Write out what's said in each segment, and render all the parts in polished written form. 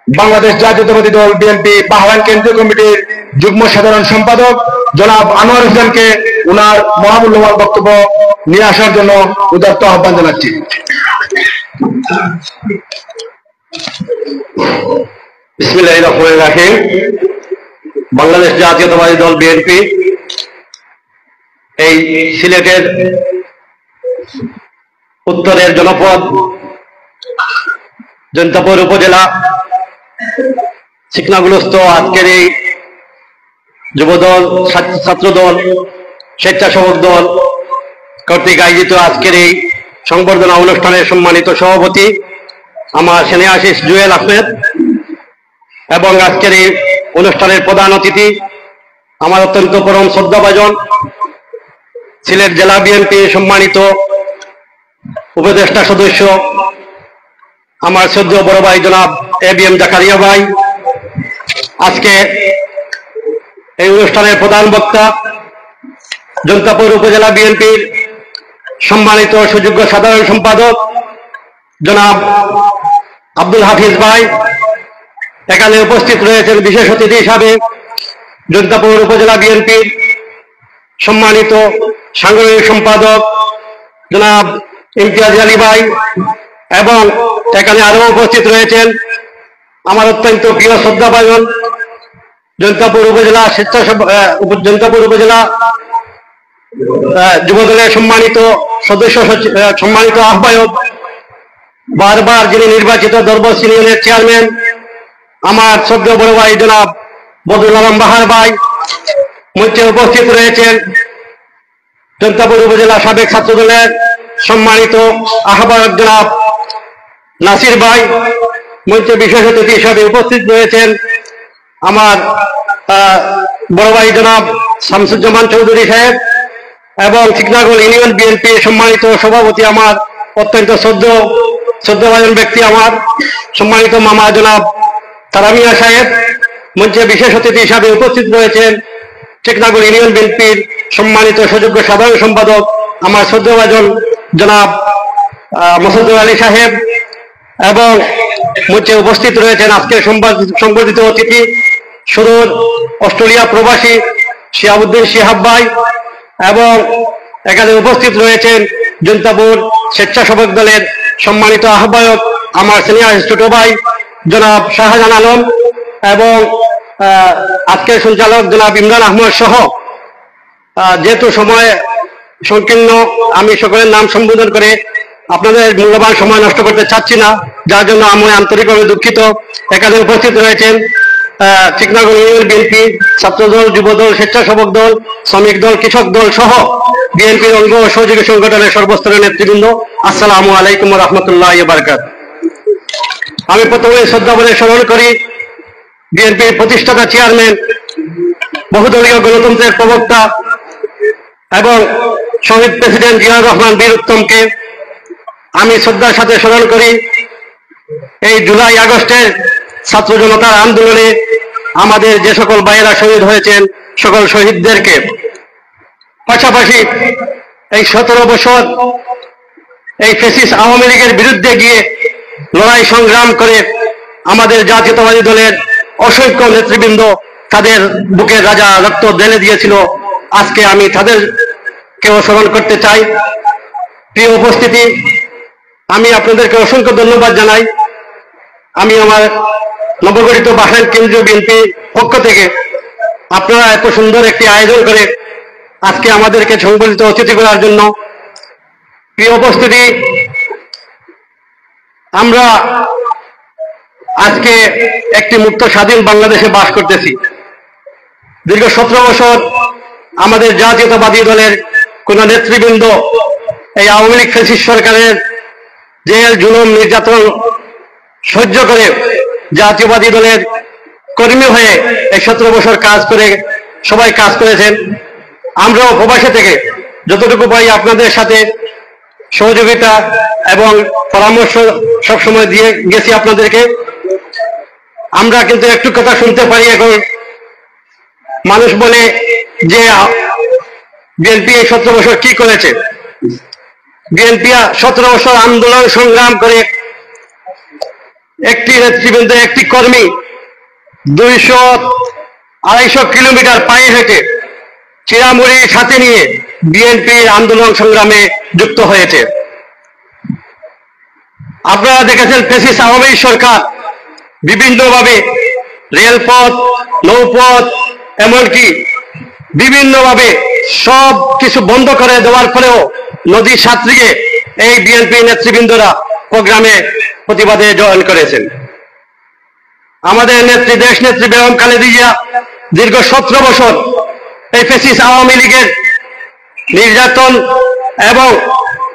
বাংলাদেশ জাতীয়তাবাদী দল BNP Bahrain কেন্দ্রীয় কমিটির যুগ্ম সাধারণ সম্পাদক জনাব আনোয়ার হোসেনকে ওনার মহামূল্যবান বক্তব্য নিয়ে আসার জন্য উদাত্ত আহ্বান জানাচ্ছি। বিসমিল্লাহির রহমানির রহিম। বাংলাদেশ জাতীয়তাবাদী দল বিএনপি এই সিলেটের উত্তরের জনপদ জৈন্তাপুর উপজেলা চিকনাগুলস্থ আজকের এই যুবদল, ছাত্রদল, স্বেচ্ছাসেবক দল কর্তৃক আয়োজিত আজকের এই সংবর্ধনা অনুষ্ঠানের সম্মানিত সভাপতি আমার সেনাশিস জুয়েল আহমেদ এবং আজকের এই অনুষ্ঠানের প্রধান অতিথি আমার অত্যন্ত পরম শ্রদ্ধাভাজন সিলেট জেলা বিএনপি সম্মানিত উপদেষ্টা সদস্য আমার শ্রদ্ধেয় বড় ভাই জনাব ABM জাকারিয়া ভাই, আজকে এই অনুষ্ঠানের প্রধান বক্তা জৈন্তাপুর উপজেলা বিএনপির সম্মানিত সুযোগ্য সাধারণ সম্পাদক জনাব আব্দুল হাফিজ ভাই, এখানে উপস্থিত রয়েছেন বিশেষ অতিথি হিসাবে জৈন্তাপুর উপজেলা বিএনপির সম্মানিত সাংগঠনিক সম্পাদক জনাব ইমতিয়াজ আলী ভাই, এবং এখানে আরো উপস্থিত রয়েছেন আমার অত্যন্ত প্রিয় শ্রদ্ধাভাজন জৈন্তাপুর উপজেলা জৈন্তাপুর উপজেলা যুবদলের সম্মানিত সদস্য, সম্মানিত আহ্বায়ক, বারবার যিনি নির্বাচিত দরবস ইউনিয়নের চেয়ারম্যান আমার শ্রদ্ধেয় বড় ভাই জনাব বদরুল আলম বাহার ভাই, মঞ্চে উপস্থিত রয়েছেন জৈন্তাপুর উপজেলা সাবেক ছাত্রদলের সম্মানিত আহ্বায়ক জনাব নাসির ভাই, মঞ্চে বিশেষ অতিথি হিসাবে উপস্থিত রয়েছেন আমার বড় ভাই জনাব শামসুজ্জামান চৌধুরী সাহেব, এবং চিকনাগল ইউনিয়ন বিএনপি সম্মানিত সভাপতি আমার অত্যন্ত শ্রদ্ধাভাজন ব্যক্তি আমার সম্মানিত মামা জনাব তারামিয়া সাহেব, মঞ্চে বিশেষ অতিথি হিসাবে উপস্থিত রয়েছেন চিকনাগল ইউনিয়ন বিএনপির সম্মানিত সুযোগ্য সাধারণ সম্পাদক আমার শ্রদ্ধাভাজন জনাব মোসাদ্দেক আলী সাহেব, এবং মঞ্চে উপস্থিত রয়েছেন আজকের সংবর্ধিত অতিথি সুদূর অস্ট্রেলিয়া প্রবাসী শিহাবুদ্দিন শিহাব ভাই, এবং এখানে উপস্থিত রয়েছেন জৈন্তাপুর স্বেচ্ছাসেবক দলের সম্মানিত আহ্বায়ক আমার সিনিয়র ছোট ভাই জনাব শাহজাহান আলম, এবং আজকের সঞ্চালক জনাব ইমরান আহমদ সহ, যেহেতু সময় সংকীর্ণ আমি সকলের নাম সম্বোধন করে আপনাদের মূল্যবান সময় নষ্ট করতে চাচ্ছি না, যার জন্য আমি আন্তরিকভাবে দুঃখিত। এখানে উপস্থিত রয়েছেন চিকনাগল ইউনিয়ন বিএনপি, ছাত্রদল, যুবদল, স্বেচ্ছাসেবক দল, শ্রমিক দল, কৃষক দল সহ বিএনপির অঙ্গ ও সহযোগী সংগঠনের সর্বস্তরের নেতৃবৃন্দ, আসসালামু আলাইকুম ওয়া রাহমাতুল্লাহি ওয়া বারাকাতুহু। আমি প্রথমে শ্রদ্ধা বলে স্মরণ করি বিএনপির প্রতিষ্ঠাতা চেয়ারম্যান, বহুদলীয় গণতন্ত্রের প্রবক্তা এবং শহীদ প্রেসিডেন্ট জিয়াউর রহমান বীর উত্তমকে। আমি শ্রদ্ধার সাথে স্মরণ করি এই জুলাই আগস্টের ছাত্র জনতার আন্দোলনে আমাদের যে সকল ভাইয়েরা শহীদ হয়েছেন সকল শহীদদেরকে। পাশাপাশি এই 17 বছর এই ফ্যাসিস্ট আওয়ামী লীগের বিরুদ্ধে গিয়ে লড়াই সংগ্রাম করে আমাদের জাতীয়তাবাদী দলের অসংখ্য নেতৃবৃন্দ তাদের বুকের রাজা রক্ত ঢেলে দিয়েছিল, আজকে আমি তাদেরকেও স্মরণ করতে চাই। প্রিয় উপস্থিতি, আমি আপনাদেরকে অসংখ্য ধন্যবাদ জানাই। আমি আমার নবগঠিত বাহরাইন কেন্দ্রীয় বিএনপি পক্ষ থেকে আপনারা এত সুন্দর একটি আয়োজন করে আজকে আমাদেরকে সংবর্ধিত অতিথি করার জন্য। প্রিয় উপস্থিতি, আমরা আজকে একটি মুক্ত স্বাধীন বাংলাদেশে বাস করতেছি। দীর্ঘ 17 বছর আমাদের জাতীয়তাবাদী দলের কোন নেতৃবৃন্দ এই আওয়ামী লীগ ফ্যাসিস্ট সরকারের জেল, জুলুম, নির্যাতন সহ্য করে জাতীয়বাদী দলের কর্মী হয়ে এই 17 বছর কাজ করে সবাই কাজ করেছেন। আমরাও প্রবাসী থেকে যতটুকু পাই আপনাদের সাথে সহযোগিতা এবং পরামর্শ সবসময় দিয়ে গেছি আপনাদেরকে। আমরা কিন্তু একটু কথা শুনতে পারি, এখন মানুষ বলে যে বিএনপি এই 17 বছর কি করেছে। বিএনপি 17 বছর আন্দোলন সংগ্রাম করে একটি নেতৃবৃন্দ, একটি কর্মী 200-250 কিলোমিটার পায়ে হেঁটে চিরামুড়ি সাথে নিয়ে বিএনপির আন্দোলন সংগ্রামে যুক্ত হয়েছে। আপনারা দেখেছেন ফ্যাসিস্ট আওয়ামী সরকার বিভিন্নভাবে রেলপথ, নৌপথ, এমনকি বিভিন্নভাবে সব কিছু বন্ধ করে দেওয়ার পরেও নদী সাঁতরিয়ে এই বিএনপি নেতৃবৃন্দরা প্রোগ্রামে প্রতিবাদে জয়েন করেছেন। আমাদের নেত্রী, দেশ নেত্রী বেগম খালেদা জিয়া দীর্ঘ 17 বছর এই ফ্যাসিস্ট আওয়ামী লীগের নির্যাতন এবং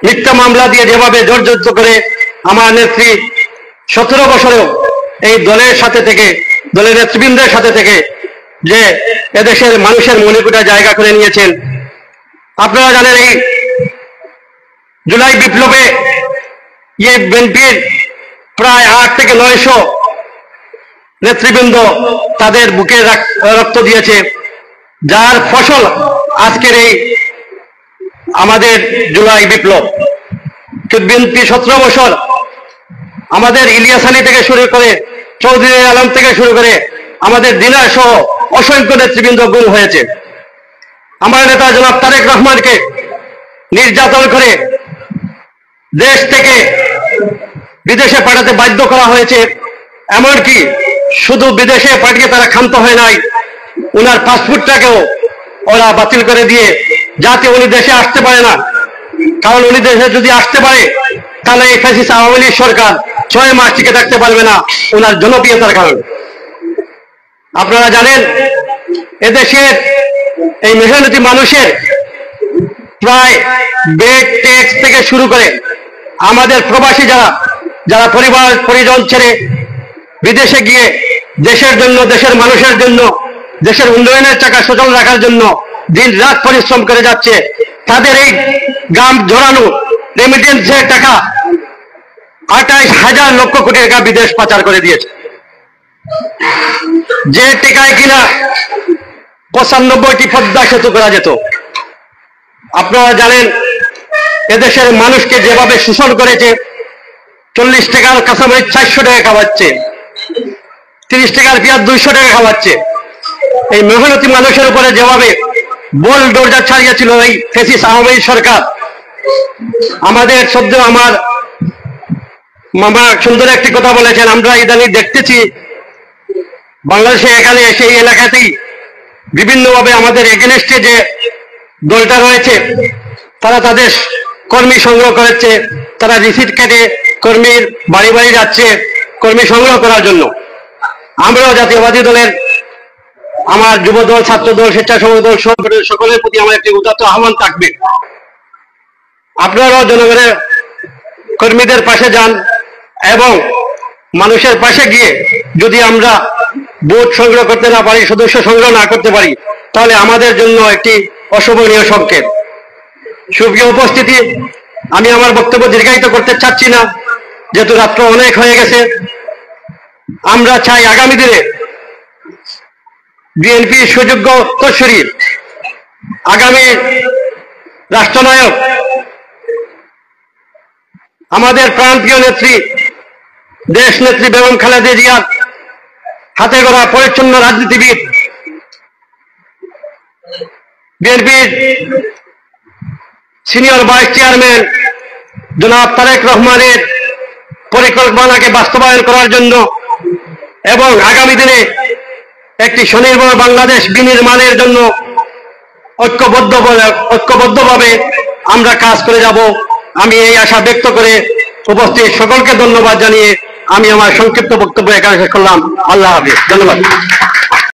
মিথ্যা মামলা দিয়ে যেভাবে জর্জরিত করে আমার নেত্রী 17 বছরেও এই দলের সাথে থেকে, দলের নেতৃবৃন্দের সাথে থেকে যে এদেশের মানুষের মনিকুটা জায়গা করে নিয়েছেন। আপনারা জানেন এই জুলাই বিপ্লবে বিএনপির প্রায় 8 থেকে 900 নেতৃবৃন্দ তাদের বুকে রক্ত দিয়েছে, যার ফসল আজকের এই আমাদের জুলাই বিপ্লব। বিএনপি 17 বছর আমাদের ইলিয়াস আলী থেকে শুরু করে, চৌধুরী আলম থেকে শুরু করে আমাদের দিনার সহ অসংখ্য নেতৃবৃন্দ গুম হয়েছে। আমার নেতা জনাব তারেক রহমানকে নির্যাতন করে দেশ থেকে বিদেশে পাঠাতে বাধ্য করা হয়েছে। এমনকি শুধু বিদেশে পাঠিয়ে তারা ক্ষান্ত হয় নাই, উনার পাসপোর্টটাকেও ওরা বাতিল করে দিয়ে, যাতে উনি দেশে আসতে পারে না। কারণ উনি দেশে যদি আসতে পারে তাহলে এই ফ্যাসিস্ট আওয়ামী লীগ সরকার 6 মাস টিকে থাকতে পারবে না উনার জনপ্রিয়তার কারণে। আপনারা জানেন এদেশের এই মেহনতি মানুষের প্রায় বেড ট্যাক্স থেকে শুরু করে আমাদের প্রবাসী যারা পরিবার পরিজন ছেড়ে বিদেশে গিয়ে দেশের জন্য, দেশের মানুষের জন্য, দেশের উন্নয়নের চাকা সচল রাখার জন্য দিন রাত পরিশ্রম করে যাচ্ছে, তাদের এই গাম ঝরানো রেমিটেন্সের টাকা 28,000 লক্ষ কোটি টাকা বিদেশ পাচার করে দিয়েছে, যে টাকায় কিনা 95টি পদ্মা সেতু করা যেত। আপনারা জানেন এদেশের মানুষকে যেভাবে শোষণ করেছে, 40 টাকার কাঁচামরিচ 400 টাকা খাওয়াচ্ছে, 30 টাকার পেঁয়াজ 200 টাকা খাওয়াচ্ছে। এই মেহনতি মানুষের উপরে যেভাবে বল দরজা ছাড়িয়েছিল এই ফ্যাসিস্ট আওয়ামী সরকার, আমাদের শব্দ আমার মামা সুন্দর একটি কথা বলেছেন, আমরা ইদানিং দেখতেছি বাংলাদেশে এখানে সেই এলাকাতেই বিভিন্নভাবে আমাদের এগেনস্টে যে দলটা রয়েছে তারা তাদের কর্মী সংগ্রহ করেছে, তারা রিসিট কেটে কর্মীর বাড়ি বাড়ি যাচ্ছে কর্মী সংগ্রহ করার জন্য। আমরাও জাতীয়বাদী দলের, আমার যুব দল, ছাত্র দল, স্বেচ্ছাসেবক দল সকলের প্রতি আমার একটি উদাত্ত আহ্বান থাকবে, আপনারাও জনগণের কর্মীদের পাশে যান এবং মানুষের পাশে গিয়ে যদি আমরা ভোট সংগ্রহ করতে না পারি, সদস্য সংগ্রহ না করতে পারি, তাহলে আমাদের জন্য একটি অশোভনীয় সংকেত। সুপ্রিয় উপস্থিতি, আমি আমার বক্তব্য দীর্ঘায়িত করতে চাচ্ছি না, যেহেতু রাত্র অনেক হয়ে গেছে। আমরা চাই আগামী দিনে বিএনপির সুযোগ্য উত্তরসূরি, আগামী রাষ্ট্রনায়ক, আমাদের প্রাণপ্রিয় নেত্রী, দেশ নেত্রী বেগম খালেদা জিয়ার হাতে গড়া পরিচ্ছন্ন রাজনীতিবিদ, বিএনপির সিনিয়র ভাইস চেয়ারম্যান জনাব তারেক রহমানের পরিকল্পনাকে বাস্তবায়ন করার জন্য এবং আগামী দিনে একটি স্বনির্ভর বাংলাদেশ বিনির্মাণের জন্য ঐক্যবদ্ধভাবে আমরা কাজ করে যাব, আমি এই আশা ব্যক্ত করে উপস্থিত সকলকে ধন্যবাদ জানিয়ে আমি আমার সংক্ষিপ্ত বক্তব্য এখানে শেষ করলাম। আল্লাহ হাফেজ, ধন্যবাদ।